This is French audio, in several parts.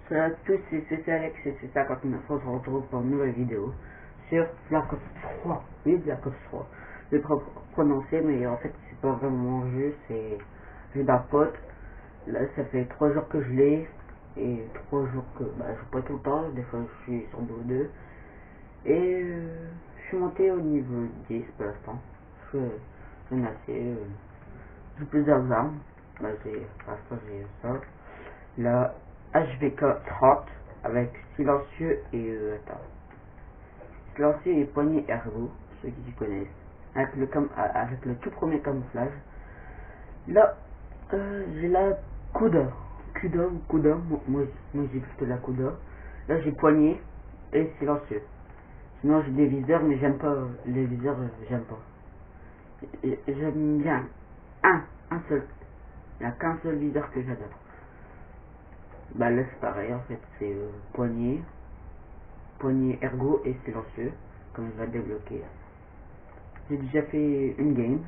Salut à tous, c'est Alex et c'est 59. On se retrouve pour une nouvelle vidéo sur Black Ops 3. Oui, Black Ops 3. Je vais pas prononcer, mais en fait, c'est pas vraiment mon jeu, c'est jeu d'un pote. Là, ça fait 3 jours que je l'ai et 3 jours que je joue pas tout le temps. Des fois, je suis sur BO2 et je suis monté au niveau 10 pour l'instant. Je suis assez. J'ai plusieurs armes. Là, j'ai ça. La HVK 30 avec silencieux et attends. Silencieux et poignée ergo, ceux qui connaissent. Avec le tout premier camouflage. Là, j'ai la Kuda. Kuda ou Kuda, moi j'ai plutôt la Kuda. Là j'ai poignée et silencieux. Sinon j'ai des viseurs, mais j'aime pas les viseurs, j'aime pas. J'aime bien un seul. Il n'y a qu'un seul viseur que j'adore. Bah là c'est pareil en fait, c'est poignée ergo et silencieux, comme je vais débloquer. J'ai déjà fait une game,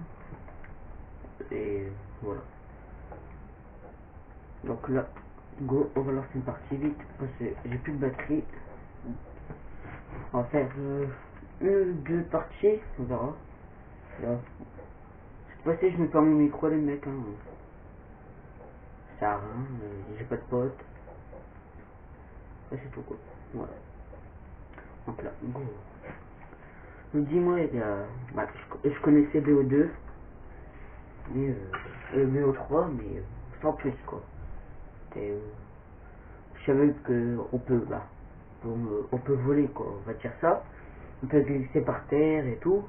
et voilà. Donc là, go, on va lancer une partie vite, parce que j'ai plus de batterie. On va faire une ou deux parties, on verra. Là. Cette fois-ci je mets pas mon micro les mecs, hein. Ça sert à rien, j'ai pas de potes. Ça c'est tout quoi. Voilà. Donc là, go. Dis-moi, je connaissais BO2, mais BO3, mais sans plus quoi. Je savais que on peut voler quoi, on va dire ça. On peut glisser par terre et tout.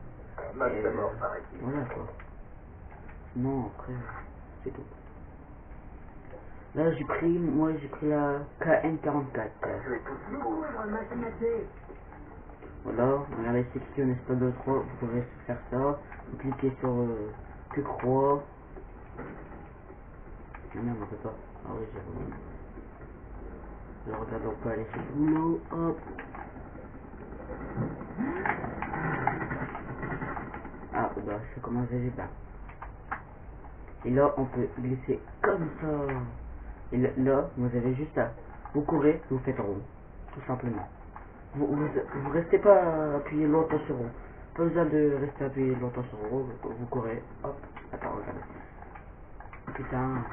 Voilà quoi. Non, après, c'est tout. Là j'ai pris la KN44. Voilà, on a la section n'est-ce de 3, vous pouvez faire ça. Vous cliquez sur Q-Croix. Ah non, on peut pas. Ah oui, j'ai remis. Je regarde, on peut aller sur le boulot. Hop. Ah, bah, ça commence déjà pas. Et là, on peut glisser comme ça. Et là, vous avez juste à... Vous courez, vous faites rond. Tout simplement. Vous restez pas appuyé longtemps sur rond. Pas besoin de rester appuyé longtemps sur rond. Vous courez. Hop. Attends, regardez. Putain.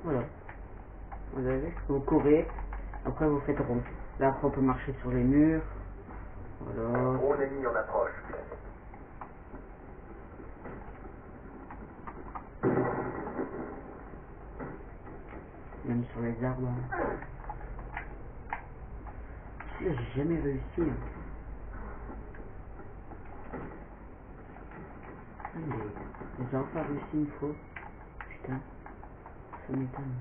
Voilà. Vous avez, vous courez. Après, vous faites rond. Là, après, on peut marcher sur les murs. Voilà. Drone ennemi en approche. Même sur les arbres. Si, là, j'ai jamais réussi. Hein. Ah, mais j'ai enfin réussi une fois. Putain. Ça m'étonne.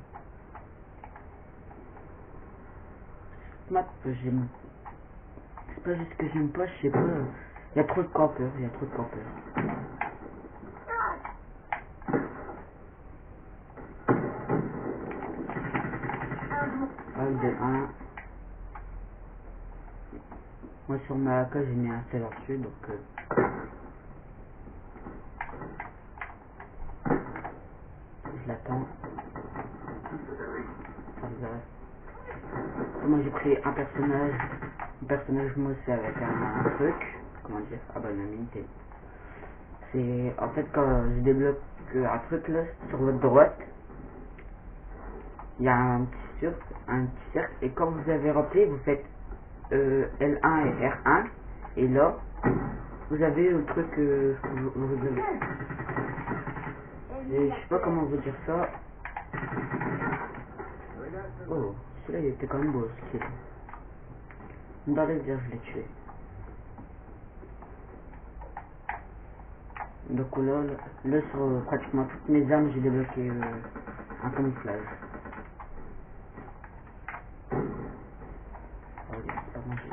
Cette map, j'aime. C'est pas juste que j'aime pas, je sais pas. Il y a trop de campeurs, De 1. Moi sur ma AK j'ai mis un silencieux donc je l'attends. Moi j'ai pris un personnage moi c'est avec un truc, comment dire, ah bah une unité. C'est en fait quand je débloque un truc là sur votre droite, il y a un petit cercle et quand vous avez rempli vous faites L1 et R1 et là vous avez le truc vous avez. Et je sais pas comment vous dire ça. Oh, celui-là il était quand même beau ce qu'il. Dans les airs je l'ai tué. Donc là sur pratiquement toutes mes armes j'ai débloqué un camouflage. Oh, il a pas mangé.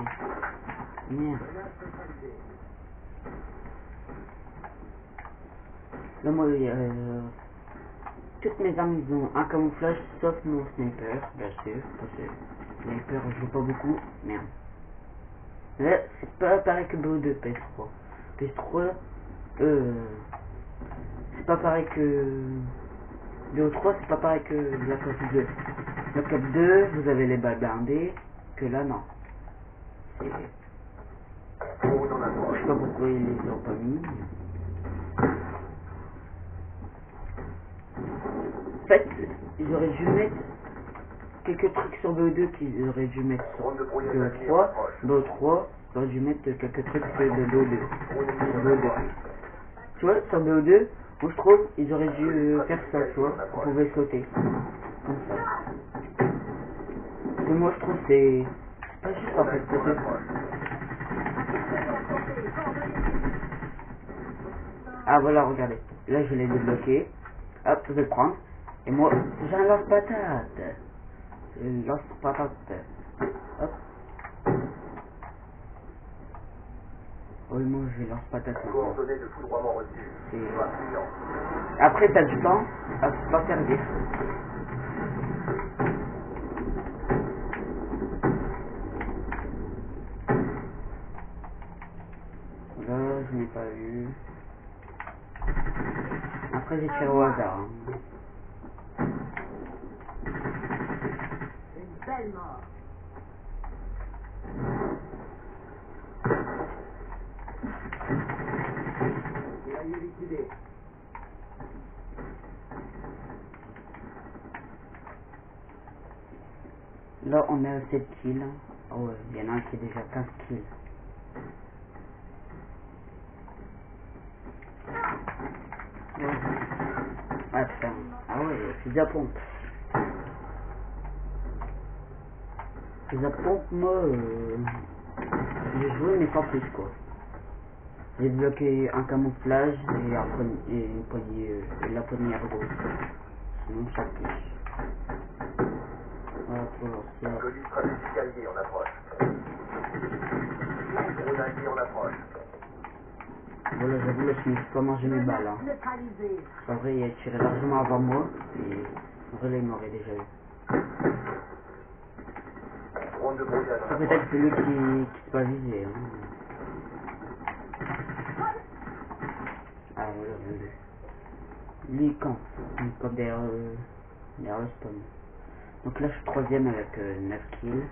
Merde. Là moi toutes mes armes ils ont un camouflage sauf mon sniper, bien sûr, parce que sniper je joue pas beaucoup, merde. Là c'est pas pareil que BO2 PS3. PS3 c'est pas pareil que BO3 c'est pas pareil que Black Ops 2. Black Ops 2, vous avez les balles blindées, que là non. Je sais pas pourquoi ils les ont pas mis. En fait, ils auraient dû mettre quelques trucs sur BO2 qu'ils auraient dû mettre sur BO3. BO3, ils auraient dû mettre quelques trucs sur BO2. Sur BO2. Tu vois, sur BO2, moi je trouve ils auraient dû faire ça, tu vois. Vous pouvez sauter. Comme ça. Et moi je trouve que c'est pas juste en fait. Ah voilà, regardez. Là je l'ai débloqué. Hop, je vais le prendre. Et moi, j'ai un lance-patate. Lance-patate. Hop. Oui, moi j'ai lance-patate. Après, t'as du temps à pas servir. Là, je n'ai pas eu. Après, j'ai tiré au hasard. Hein. Une belle mort. Il a eu liquidé. Là, on est à 7 kills. Oh ouais, il y en a un qui est déjà 15 kills. Ouais. Ah putain. Ah ouais, c'est de la pompe. C'est de la pompe, moi, j'ai joué mais sans plus quoi. J'ai bloqué un camouflage et une poignée, la poignée ergo. Sinon, ça plus. Voilà pour lancer. Colis stratégique allié en approche. Drone allié en approche. Voilà, j'avoue, là, je me suis pas mangé mes balles. Hein. En vrai, il a tiré largement avant moi. Et en vrai, là, il m'aurait déjà eu. Drone de brouillage en approche. Peut-être celui qui se pas visé. Hein. Ah, voilà, voilà. Lui, il campe derrière, derrière le spawn. Donc là, je suis troisième avec 9 kills.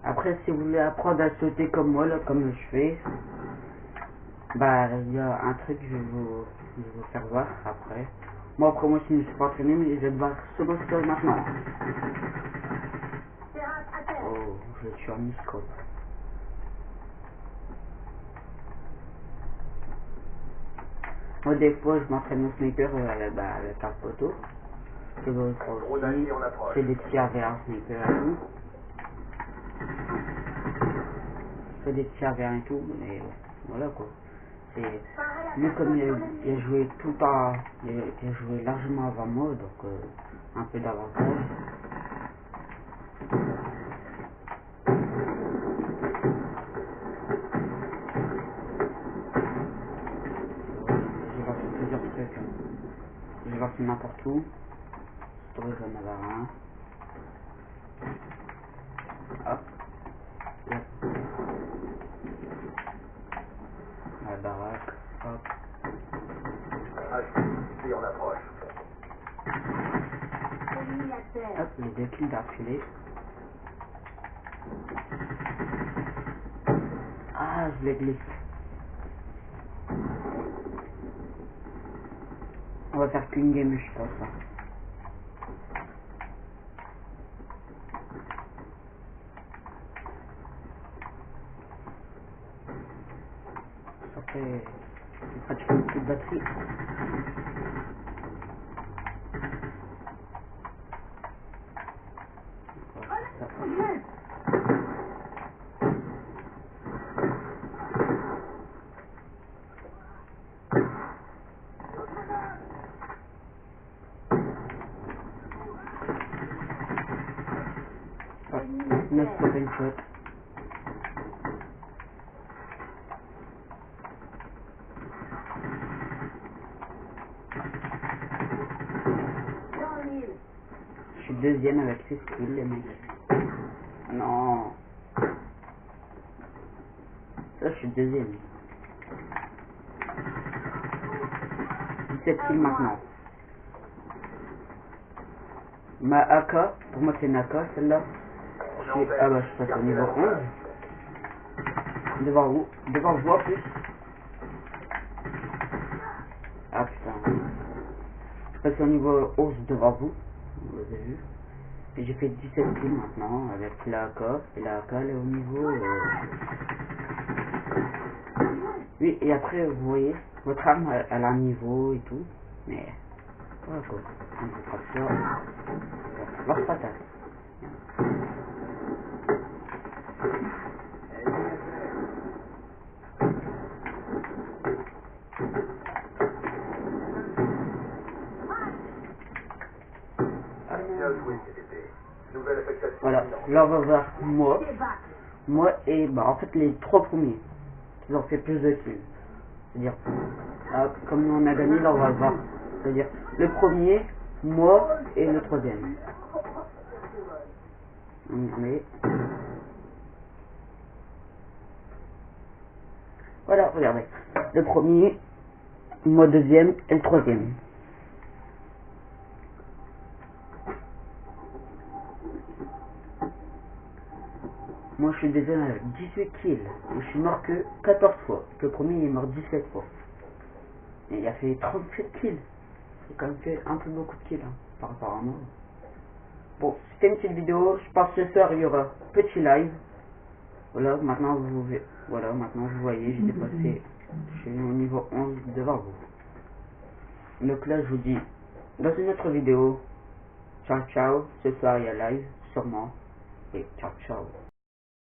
Après, si vous voulez apprendre à sauter comme moi, là, comme je fais, bah, il y a un truc que je vais vous faire voir après. Moi, après, moi, si je ne suis pas entraîné, mais je vais devoir seulement sauter maintenant. Oh, je suis en mi-scope. Moi, des fois, je m'entraîne au sniper avec un poteau. Je vais aussi, je fais des tirs vers un sniper et tout. Je fais des tirs vers et tout, mais voilà quoi. C'est lui comme il a joué tout le temps, il a joué largement avant moi, donc un peu d'avantage. J'ai lancé plusieurs trucs. Hein. J'ai lancé n'importe où. Storage j'en avais un. Hop. Yep. La baraque. Hop. HPI en approche. Hop, les deux kills d'affilée. Ah, je l'ai glissé. On va faire qu'une game, je pense. Hein. Après, c'est pratiquement beaucoup de batterie. Neuf open shot. Je suis deuxième avec 6 kills, les mecs. Non. Ça, je suis deuxième. 17 kills maintenant. Ma AK, pour moi c'est une AK celle-là. Ah bah je passe au niveau 11. Devant vous en plus. Ah putain. Je passe au niveau 11 devant vous. Vous avez vu. Et j'ai fait 17 kills maintenant avec la AK. Et la AK elle est au niveau... Oui, et après vous voyez, votre arme elle a un niveau et tout. Mais... voilà quoi. On peut pas ça. Lance patate. Bien joué, CDP. Nouvelle affectation. Voilà, imminente. là on va voir moi et bah en fait les trois premiers qui ont fait plus de kills. C'est-à-dire, comme on a gagné, là on va le voir. C'est-à-dire le premier, moi et le troisième. Mais voilà, regardez. Le premier, moi deuxième et le troisième. Moi je suis désolé avec 18 kills. Et je suis mort que 14 fois. Le premier il est mort 17 fois. Et il a fait 37 kills. C'est quand même fait un peu beaucoup de kills hein, par rapport à moi. Bon, c'était une petite vidéo. Je pense que ce soir il y aura petit live. Voilà, maintenant vous voyez, j'ai dépassé. Je suis au niveau 11 devant vous. Donc là je vous dis dans une autre vidéo. Ciao ciao. Ce soir il y a live sûrement. Et ciao ciao.